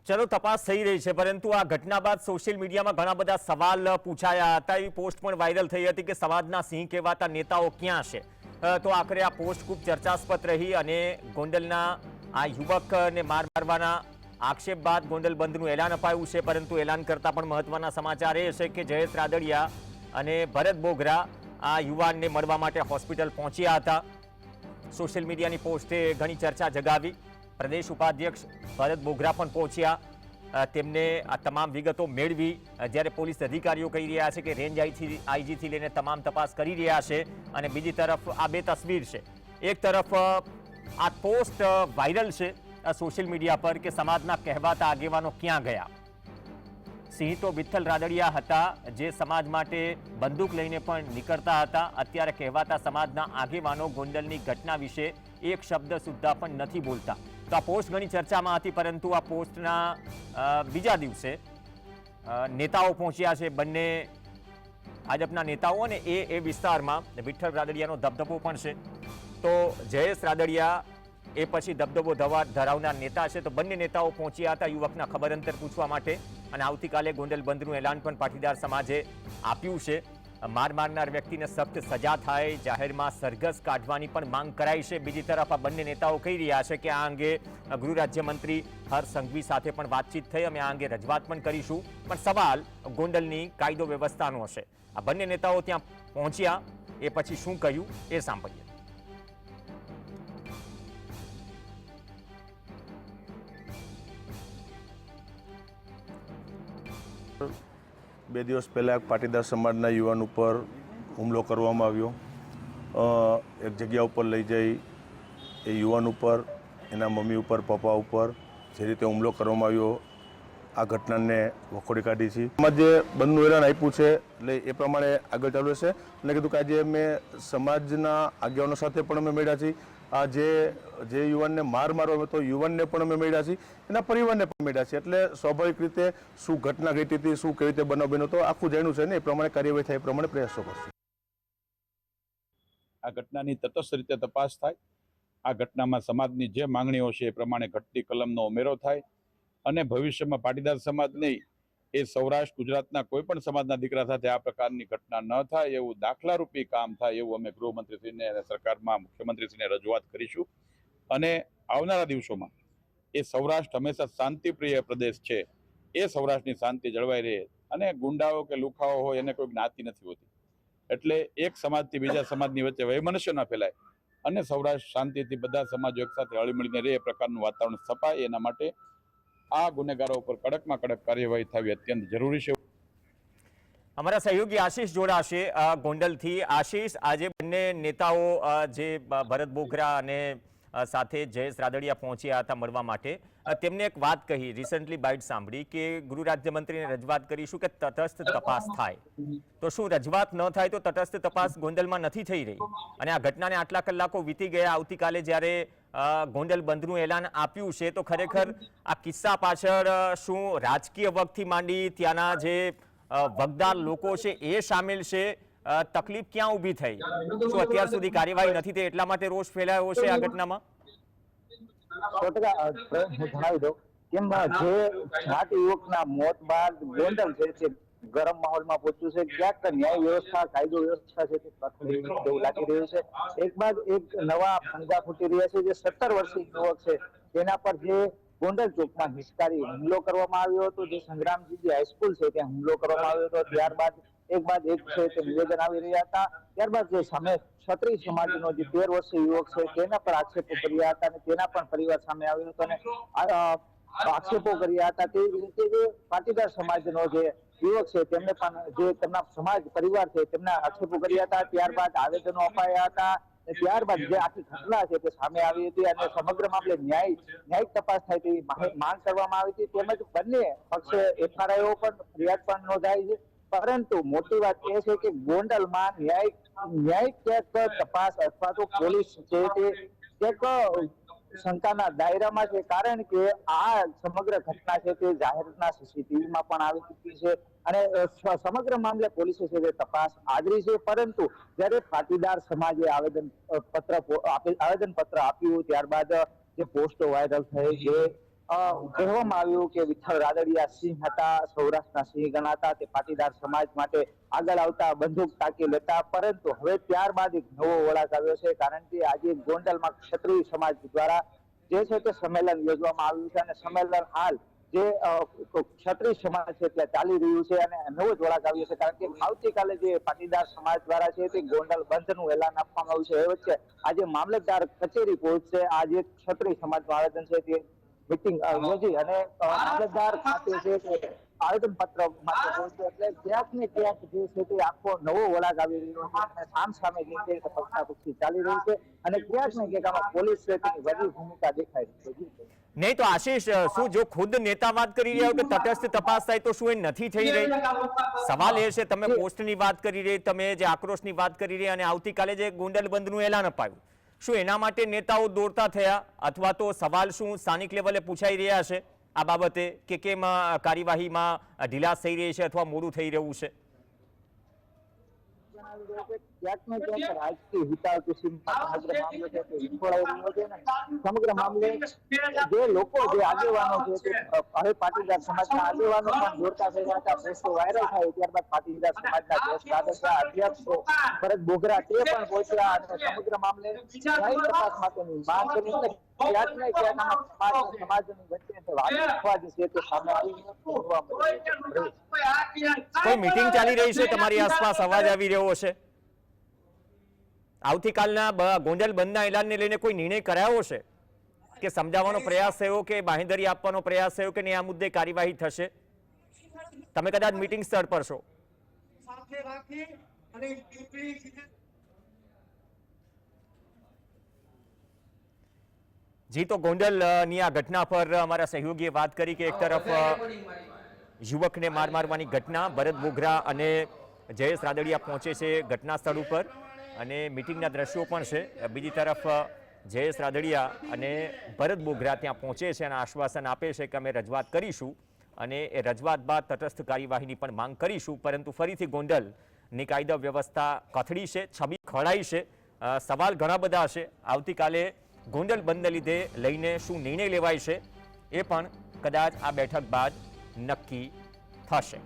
चलो तपास થઈ રહી છે, પરંતુ આ ઘટના બાદ સોશિયલ મીડિયામાં ઘણા બધા સવાલ પૂછાયા હતા। એ પોસ્ટ પણ વાયરલ થઈ હતી કે સમાજના સિંહ કહેવાતા નેતાઓ ક્યાં છે। તો આખરે આ પોસ્ટ ખૂબ ચર્ચાસ્પદ રહી અને ગોંડલના આ યુવકને માર મારવાના આક્ષેપ બાદ ગોંડલ બંધનું એલાન અપાયું છે। પરંતુ એલાન કરતા પણ મહત્વના સમાચાર એ છે કે જયેશ રાદડિયા અને ભરત બોગરા આ યુવાનને મળવા માટે હોસ્પિટલ પહોંચ્યા હતા। સોશિયલ મીડિયાની પોસ્ટે ઘણી ચર્ચા જગાવી। प्रदेश उपाध्यक्ष भरत बोगरा पण पहुंच्या। तेमने आ तमाम विगतो मेळवी। ज्यारे पोलीस अधिकारीओ कही रह्या छे के रेंज आईजी थी लईने तमाम तपास करी रह्या छे अने बीजी तरफ आ बे तस्वीर छे। एक तरफ आ पोस्ट वायरल छे सोशल मीडिया पर के समाजना कहेवाता आगेवानो क्यां गया। सिंह तो विठ्ठल रादडिया हता, जे समाज माटे बंदूक लईने पण નીકળતા હતા। અત્યારે કહેવાતા સમાજના આગેવાનો ગોંડલની ઘટના વિશે એક શબ્દ સુદ્ધા પણ નથી બોલતા। તો આ પોસ્ટ ઘણી ચર્ચામાં હતી, પરંતુ આ પોસ્ટના બીજા દિવસે નેતાઓ પહોંચ્યા છે। બંને ભાજપના નેતાઓ અને એ વિસ્તારમાં વિઠ્ઠલ રાદડિયાનો દબદબો પણ છે। તો જયેશ રાદડિયા એ પછી દબદબો ધરાવનાર નેતા છે। તો બંને નેતાઓ પહોંચ્યા હતા યુવકના ખબર અંતર પૂછવા માટે અને આવતીકાલે ગોંડલ બંધનું એલાન પણ પાટીદાર સમાજે આપ્યું છે। માર મારનાર વ્યક્તિને સખ્ત સજા થાય, જાહેરમાં સરઘસ કાઢવાની પણ માંગ કરાઈ છે। બીજી તરફ આ બંને નેતાઓ કહી રહ્યા છે કે આ અંગે ગૃહ રાજ્યમંત્રી હર્ષ સંઘવી સાથે પણ વાતચીત થઈ, અમે આ અંગે રજૂઆત પણ કરીશું। પણ સવાલ ગોંડલની કાયદો વ્યવસ્થાનો હશે। આ બંને નેતાઓ ત્યાં પહોંચ્યા, એ પછી શું કહ્યું એ સાંભળીએ। બે દિવસ પહેલાં પાટીદાર સમાજના યુવાન ઉપર હુમલો કરવામાં આવ્યો। એક જગ્યા ઉપર લઈ જઈ એ યુવાન ઉપર, એના મમ્મી ઉપર, પપ્પા ઉપર જે રીતે હુમલો કરવામાં આવ્યો, આ ઘટનાને વખોડી કાઢી છે। સમાજે બંધનું એલાન આપ્યું છે એટલે એ પ્રમાણે આગળ ચાલુ છે। અને કીધું કે આજે અમે સમાજના આગેવાનો સાથે પણ અમે મળ્યા છીએ। આ જે યુવાનને માર મારવામાં તો યુવાનને પણ અમે મળ્યા છીએ, એના પરિવારને પણ મળ્યા છીએ। એટલે સ્વાભાવિક રીતે શું ઘટના ઘટી હતી, શું કેવી રીતે બનાવ બન્યો તો આખું જાણ્યું છે ને એ પ્રમાણે કાર્યવાહી થાય એ પ્રમાણે પ્રયાસો કરશું। આ ઘટનાની તટસ્થ રીતે તપાસ થાય, આ ઘટનામાં સમાજની જે માંગણીઓ છે એ પ્રમાણે ઘટતી કલમનો ઉમેરો થાય અને ભવિષ્યમાં પાટીદાર સમાજ નહીં, એ સૌરાષ્ટ્ર ગુજરાતના કોઈ પણ સમાજના દીકરા સાથે આ પ્રકારની ઘટના ન થાય એવું દાખલારૂપી કામ થાય એવું અમે ગૃહમંત્રીશ્રીને અને સરકારમાં મુખ્યમંત્રીશ્રીને રજૂઆત કરીશું। અને આવનારા દિવસોમાં એ સૌરાષ્ટ્ર હંમેશા શાંતિપ્રિય પ્રદેશ છે, એ સૌરાષ્ટ્રની શાંતિ જળવાઈ રહે। અને ગુંડાઓ કે લુખાઓ હોય એને કોઈ જ્ઞાતિ નથી હોતી, એટલે એક સમાજથી બીજા સમાજની વચ્ચે વૈમનસ્ય ન ફેલાય અને સૌરાષ્ટ્ર શાંતિથી બધા સમાજો એકસાથે હળીમળીને રહે એ પ્રકારનું વાતાવરણ સ્થપાય, એના માટે આ ગુનેગારો ઉપર કડકમાં કડક કાર્યવાહી થવી અત્યંત જરૂરી છે। અમારા સહયોગી આશીષ જોડાશે ગોંડલથી। આશીષ, આજે બંને નેતાઓ જે ભરત બોગરા અને સાથે જયેશ રાદડિયા પહોંચ્યા હતા મળવા માટે, તેમને એક વાત કહી, રિસન્ટલી બાઇટ સાંભળી કે ગૃહ રાજ્યમંત્રીને રજૂઆત કરીશું કે તટસ્થ તપાસ થાય। તો શું રજૂઆત ન થાય તો તટસ્થ તપાસ ગોંડલમાં નથી થઈ રહી? અને આ ઘટનાને આટલા કલાકો વીતી ગયા, આવતીકાલે જ્યારે ગોંડલ બંધનું એલાન આપ્યું છે, તો ખરેખર આ કિસ્સા પાછળ શું રાજકીય વગથી માંડી ત્યાંના જે વગદાર લોકો છે એ સામેલ છે? તકલીફ ક્યાં ઊભી થઈ? શું અત્યાર સુધી કાર્યવાહી નથી થઈ એટલા માટે રોષ ફેલાયો છે આ ઘટનામાં? 100% જણાવી દઉં કેમ જે જાટ યુવકના મોત બાદ ગોંડલ છે ગરમ માહોલમાં પહોંચ્યું છે। ક્યાંક ન્યાય વ્યવસ્થા, કાયદો વ્યવસ્થા છે તે કથળી તેવું લાગી રહ્યું છે। એક બાદ એક નવા ફંગા ફૂટી રહ્યા છે। જે 17 વર્ષીય યુવક છે તેના પર જે ગોંડલ ચોકમાં હિસ્કારી હુમલો કરવામાં આવ્યો હતો, જે સંગ્રામજી હાઈસ્કૂલ છે ત્યાં હુમલો કરવામાં આવ્યો હતો, ત્યારબાદ એક બાદ એક છે તે નિવેદન આવી રહ્યા હતા। ત્યારબાદ જે સામે ક્ષત્રિય સમાજનો જે 13 વર્ષીય યુવક છે તેના પર આક્ષેપો કર્યા હતા અને તેના પણ પરિવાર સામે આવ્યો હતો અને આક્ષેપો કર્યા હતા। તે રીતે જે પાટીદાર સમાજનો જે યુવક છે તેમને પણ જે તેમના સમાજ પરિવાર છે તેમના આક્ષેપો કર્યા હતા। ત્યારબાદ આવેદનો અપાયા હતા, ત્યારબાદ જે આખી ઘટના છે તે સામે આવી હતી અને સમગ્ર મામલે ન્યાયિક તપાસ થાય તેવી માંગ કરવામાં આવી હતી। તેમજ બંને પક્ષે એફઆરઆઈઓ પણ ફરિયાદ પણ નોંધાઈ છે। પરંતુ મોટી વાત એ છે કે ગોંડલમાં ન્યાયિક ક્યાંક તપાસ અથવા તો પોલીસ છે તે ક્યાંક શંકાના દાયરામાં છે, કારણ કે આ સમગ્ર ઘટના છે તે જાહેરના સીસીટીવીમાં પણ આવી ચૂકી છે અને સમગ્ર મામલે પોલીસે છે તે તપાસ આદરી છે। પરંતુ જ્યારે પાટીદાર સમાજે આવેદન પત્ર આપ્યું, ત્યારબાદ જે પોસ્ટો વાયરલ થઈ, જે કહેવામાં આવ્યું કે વિઠ્ઠલ રાદડિયા સિંહ હતા, સૌરાષ્ટ્રના સિંહ ગણાતા, તે પાટીદાર સમાજ માટે આગળ આવતા, બંદૂક તાકી લેતા. પરંતુ હવે ત્યારબાદ એક નવો વળાંક આવ્યો છે, કારણ કે આજે ગોંડલમાં ક્ષત્રિય સમાજ દ્વારા જે છે તે સંમેલન યોજવામાં આવ્યું છે, અને સંમેલન હાલ જે ક્ષત્રિય સમાજ છે ત્યાં ચાલી રહ્યું છે, અને નવો જ વળાંક આવ્યો છે, કારણ કે આવતીકાલે જે પાટીદાર સમાજ દ્વારા છે તે ગોંડલ બંધનું એલાન આપવામાં આવ્યું છે. એ વચ્ચે આજે મામલતદાર કચેરી પહોંચશે. આજે ક્ષત્રિય સમાજનું આવેદન છે તે મીટિંગ યોજી અને મામલતદાર ખાતે છે તે આવેદન પત્ર માટે પહોંચશે. એટલે ક્યાંક ને ક્યાંક જે છે તે આખો નવો વળાંક આવી રહ્યો છે, અને સામ સામે જે છે તે પક્ષાપક્ષી ચાલી રહી છે, અને ક્યાંક ને ક્યાંક આમાં પોલીસ છે તેની વધુ ભૂમિકા દેખાઈ રહી છે. નહીં તો આશીષ, શું જો ખુદ નેતા વાત કરી રહ્યા હોય કે તટસ્થ તપાસ થાય, તો શું એ નથી થઈ રહી? સવાલ એ છે, તમે પોસ્ટની વાત કરી રહી, તમે જે આક્રોશની વાત કરી રહી, અને આવતીકાલે જે ગોંડલ બંધનું એલાન અપાયું, શું એના માટે નેતાઓ દોડતા થયા, અથવા તો સવાલ શું સ્થાનિક લેવલે પૂછાઈ રહ્યા છે આ બાબતે કે કેમ કાર્યવાહીમાં ઢીલાસ થઈ રહી છે અથવા મોડું થઈ રહ્યું છે? ક્યાંક ને ક્યાંક રાજકીય હિતાકુશી સમગ્ર મામલો છે તે વિખોડાઈ રહ્યો છે, ને સમગ્ર મામલે જે લોકો, જે આગેવાનો છે તે હવે પાટીદાર સમાજના આગેવાનો પણ જોડતા થઈ રહ્યા હતા. પોસ્ટો વાયરલ થાય ત્યારબાદ પાટીદાર સમાજના દેશ રાદડિયા અધ્યક્ષ ભરત બોગરા તે પણ પહોંચ્યા, અને સમગ્ર મામલે ન્યાયિક તપાસ માટેની માંગ કરી. ક્યાંક ને ક્યાંક સમાજની વચ્ચે વાદ છે તે સામે આવી જોવા મળે છે. કોઈ મીટિંગ ચાલી રહી છે તમારી આસપાસ, અવાજ આવી રહ્યો છે? આવતીકાલના ગોંડલ બંધના એલાનને લઈને કોઈ નિર્ણય કરાયો છે કે સમજાવવાનો પ્રયાસ થયો કે બાંહેધરી આપવાનો પ્રયાસ થયો કે નહીં, આ મુદ્દે કાર્યવાહી થશે? તમે કદાચ મીટિંગ સ્થળ પર છો. જી, તો ગોંડલની આ ઘટના પર અમારા સહયોગીએ વાત કરી કે એક તરફ યુવકને માર મારવાની ઘટના, ભરત બોગરા અને જયેશ રાદડિયા પહોંચે છે ઘટના સ્થળ ઉપર, અને મીટિંગના દ્રશ્યો પણ છે. બીજી તરફ જયેશ રાદડિયા અને ભરત બોગરા ત્યાં પહોંચે છે અને આશ્વાસન આપે છે કે અમે રજૂઆત કરીશું, અને એ રજૂઆત બાદ તટસ્થ કાર્યવાહીની પણ માંગ કરીશું. પરંતુ ફરીથી ગોંડલની કાયદા વ્યવસ્થા કથળી છે, છબી ખોળાઈ છે. સવાલ ઘણા બધા છે. આવતીકાલે ગોંડલ બંધને લીધે લઈને શું નિર્ણય લેવાય છે એ પણ કદાચ આ બેઠક બાદ નક્કી થશે.